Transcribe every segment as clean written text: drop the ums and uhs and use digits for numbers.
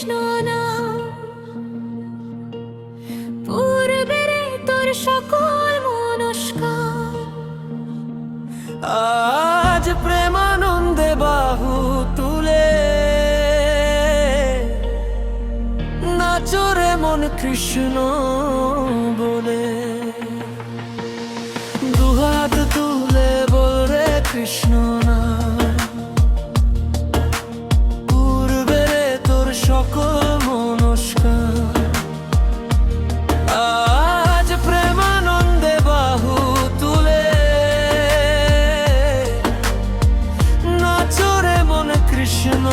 কৃষ্ণ নাম, পূর্বে তোর সকল মনস্কার আজ প্রেমানন্দে বাহু তুলে নাচরে মন কৃষ্ণ বলে। দুহাত তুলে বল রে কৃষ্ণ নাম, পূর্বে রে তোর সকল মনস্কার। আজ প্রেমানন্দে বাহু তুলে নাচরে মন কৃষ্ণ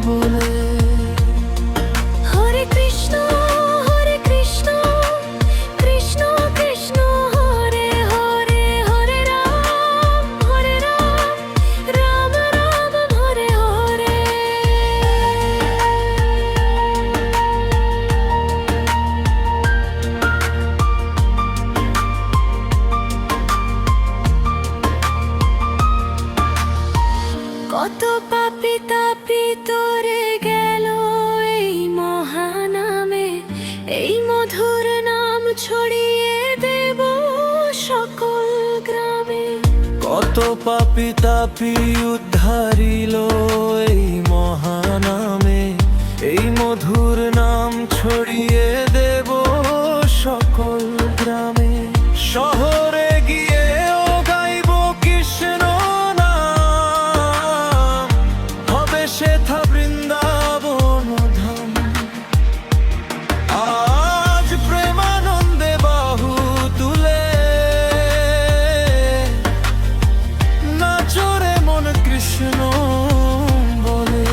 বলে। হরে কৃষ্ণ হরে কৃষ্ণ, কৃষ্ণ কৃষ্ণ হরে হরে, হরে রাম রাম রাম হরে হরে। কত পাপী তাপী তোরে গেল এই মহানামে, এই মধুর নাম ছড়িয়ে দেব সকল গ্রামে। কত পাপী তাপী উদ্ধারিল এই মহানামে, এই মধুর নাম ছড়িয়ে দেব সকল গ্রামে। শহরে গিয়েও গাইব কৃষ্ণ নাম, হবে সেথা বৃন্দাবন ধাম। আজ প্রেমানন্দে বাহু তুলে নাচরে মন কৃষ্ণ বলে।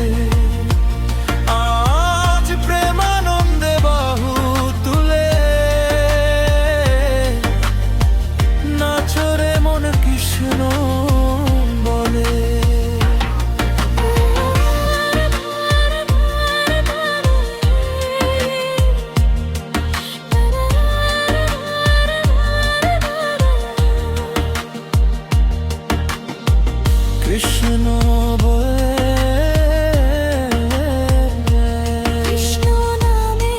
আজ প্রেমানন্দে বাহু তুলে নাচরে মন কৃষ্ণ বলে। কৃষ্ণ বলে। কৃষ্ণ নামে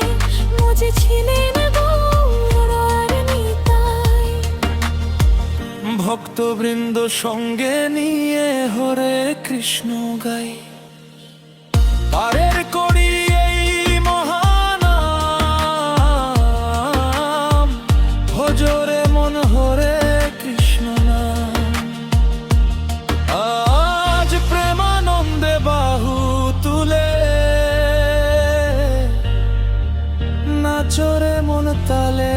মজেছিলেন গৌর আর নিতাই। ভক্তবৃন্দ সঙ্গে নিয়ে হরে কৃষ্ণ গাই। পারের করি এই মহানাম, ভজরে মন হরে কৃষ্ণ নাম। আজ প্রেমানন্দে বাহু তুলে নাচরে মন তালে